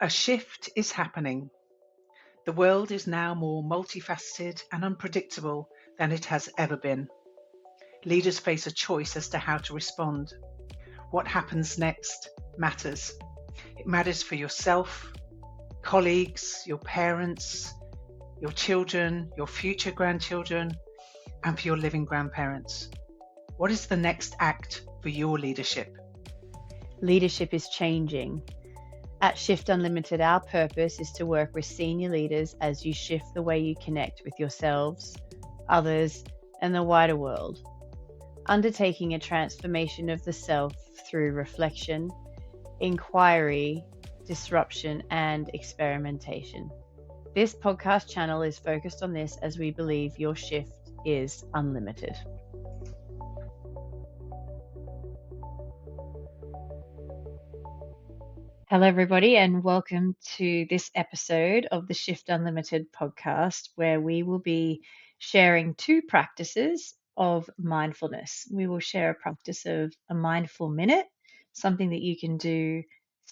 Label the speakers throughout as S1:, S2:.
S1: A shift is happening. The world is now more multifaceted and unpredictable than it has ever been. Leaders face a choice as to how to respond. What happens next matters. It matters for yourself, colleagues, your parents, your children, your future grandchildren, and for your living grandparents. What is the next act for your leadership?
S2: Leadership is changing. At Shift Unlimited, our purpose is to work with senior leaders as you shift the way you connect with yourselves, others, and the wider world, undertaking a transformation of the self through reflection, inquiry, disruption, and experimentation. This podcast channel is focused on this as we believe your shift is unlimited. Hello, everybody, and welcome to this episode of the Shift Unlimited podcast, where we will be sharing two practices of mindfulness. We will share a practice of a mindful minute, something that you can do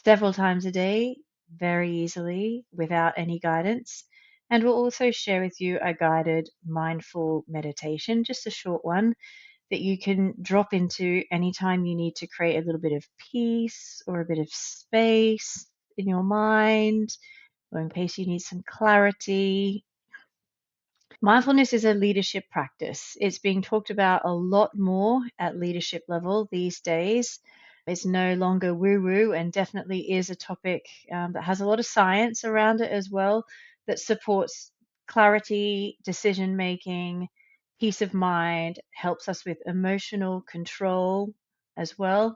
S2: several times a day very easily without any guidance. And we'll also share with you a guided mindful meditation, just a short one that you can drop into anytime you need to create a little bit of peace or a bit of space in your mind, or in case you need some clarity. Mindfulness is a leadership practice. It's being talked about a lot more at leadership level these days. It's no longer woo woo and definitely is a topic that has a lot of science around it as well that supports clarity, decision making, peace of mind, helps us with emotional control as well.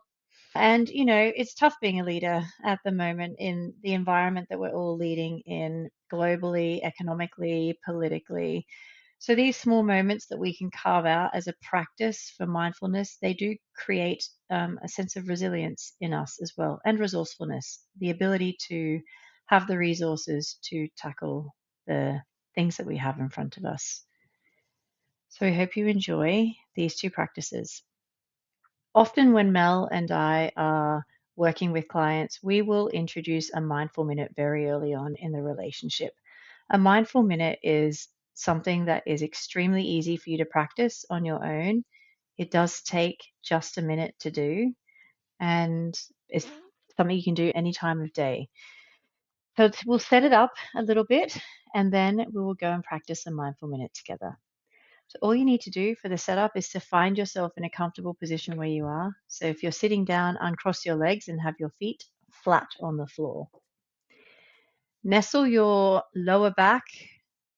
S2: And, it's tough being a leader at the moment in the environment that we're all leading in globally, economically, politically. So these small moments that we can carve out as a practice for mindfulness, they do create a sense of resilience in us as well, and resourcefulness, the ability to have the resources to tackle the things that we have in front of us. So I hope you enjoy these two practices. Often, when Mel and I are working with clients, we will introduce a mindful minute very early on in the relationship. A mindful minute is something that is extremely easy for you to practice on your own. It does take just a minute to do, and it's something you can do any time of day. So we'll set it up a little bit, and then we will go and practice a mindful minute together. So all you need to do for the setup is to find yourself in a comfortable position where you are. So if you're sitting down, uncross your legs and have your feet flat on the floor. Nestle your lower back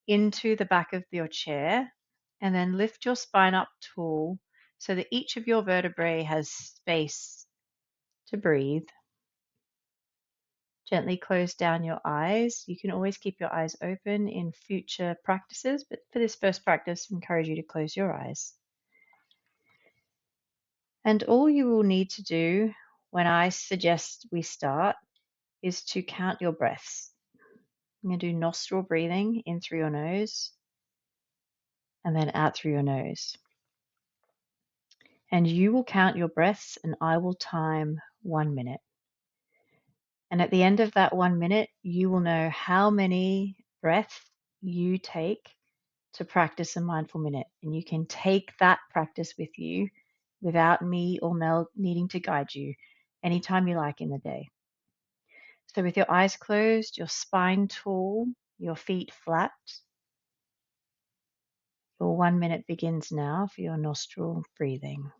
S2: into the back of your chair and then lift your spine up tall so that each of your vertebrae has space to breathe. Gently close down your eyes. You can always keep your eyes open in future practices, but for this first practice, I encourage you to close your eyes. And all you will need to do when I suggest we start is to count your breaths. I'm going to do nostril breathing in through your nose and then out through your nose. And you will count your breaths and I will time 1 minute. And at the end of that 1 minute, you will know how many breaths you take to practice a mindful minute. And you can take that practice with you without me or Mel needing to guide you anytime you like in the day. So with your eyes closed, your spine tall, your feet flat, your 1 minute begins now for your nostril breathing.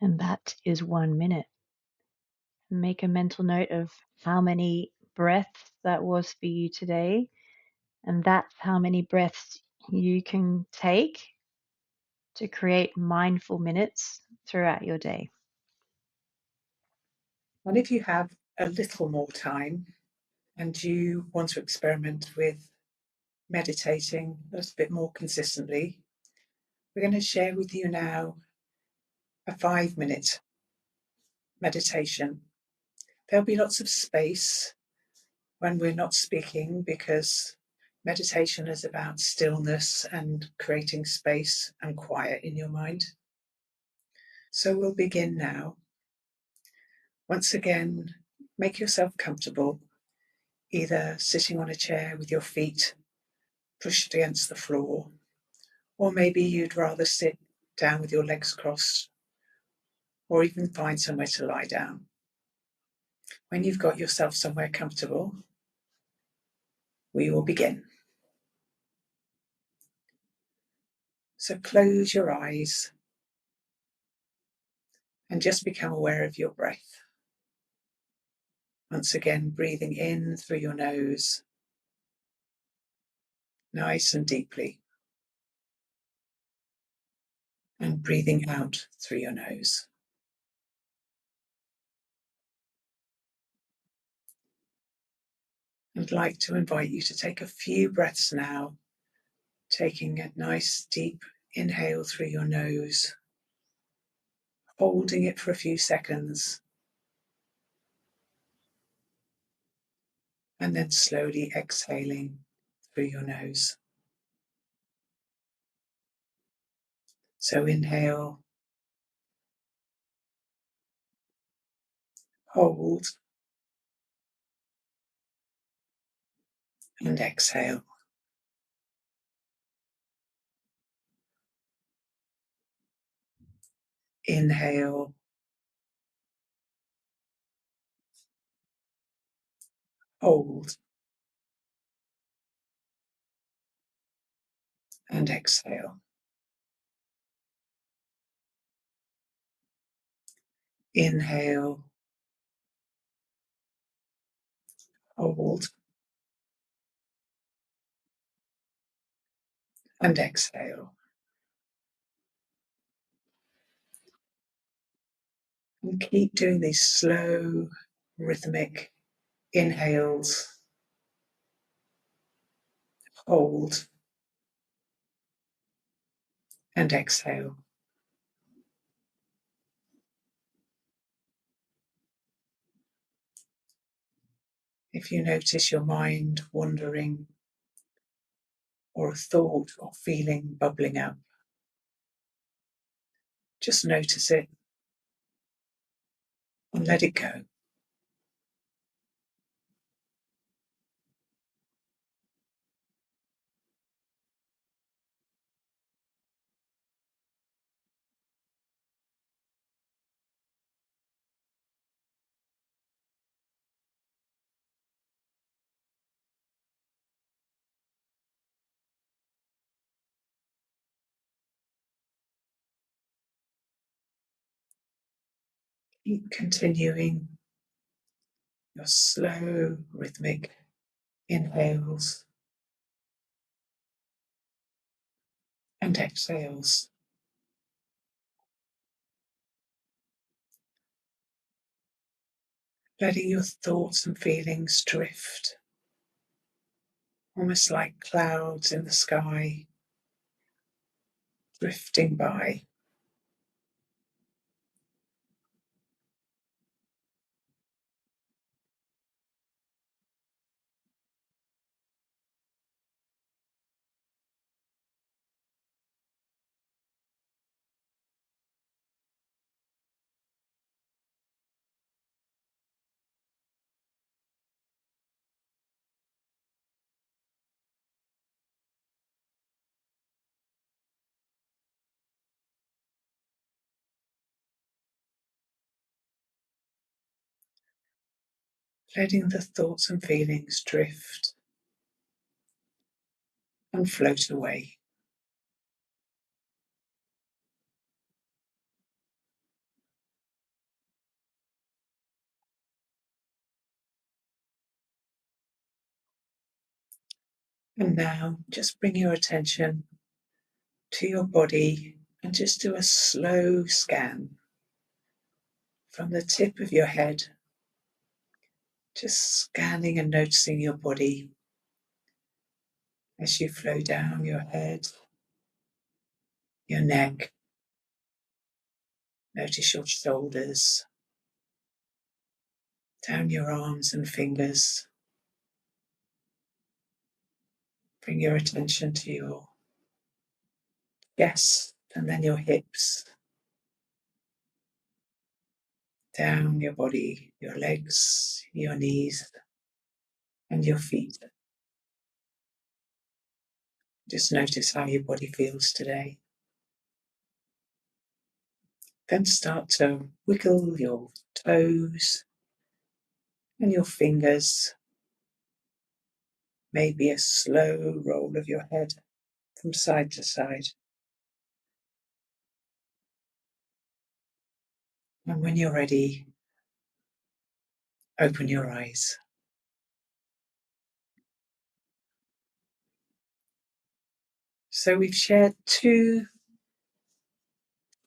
S2: And that is 1 minute. Make a mental note of how many breaths that was for you today. And that's how many breaths you can take to create mindful minutes throughout your day.
S1: And if you have a little more time and you want to experiment with meditating a little bit more consistently, we're going to share with you now a 5-minute meditation. There'll be lots of space when we're not speaking because meditation is about stillness and creating space and quiet in your mind. So we'll begin now. Once again, make yourself comfortable, either sitting on a chair with your feet pushed against the floor, or maybe you'd rather sit down with your legs crossed, or even find somewhere to lie down. When you've got yourself somewhere comfortable, we will begin. So close your eyes and just become aware of your breath. Once again, breathing in through your nose, nice and deeply, and breathing out through your nose. I'd like to invite you to take a few breaths now, taking a nice deep inhale through your nose, holding it for a few seconds, and then slowly exhaling through your nose. So inhale, hold, and exhale. Inhale, hold, and exhale. Inhale, hold, and exhale. And keep doing these slow, rhythmic inhales, hold, and exhale. If you notice your mind wandering or a thought or feeling bubbling up, just notice it and let it go. Keep continuing your slow, rhythmic inhales and exhales. Letting your thoughts and feelings drift, almost like clouds in the sky, drifting by. Letting the thoughts and feelings drift and float away. And now just bring your attention to your body and just do a slow scan from the tip of your head, just scanning and noticing your body as you flow down your head, your neck. Notice your shoulders, down your arms and fingers. Bring your attention to your chest and then your hips, down your body, your legs, your knees, and your feet. Just notice how your body feels today. Then start to wiggle your toes and your fingers, maybe a slow roll of your head from side to side. And when you're ready, open your eyes. So we've shared 2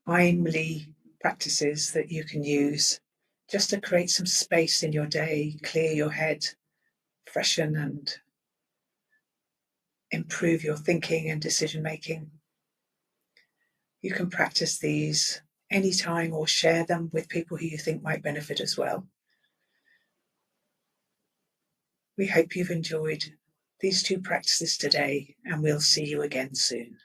S1: timely practices that you can use just to create some space in your day, clear your head, freshen and improve your thinking and decision making. You can practice these anytime or share them with people who you think might benefit as well. We hope you've enjoyed these 2 practices today, and we'll see you again soon.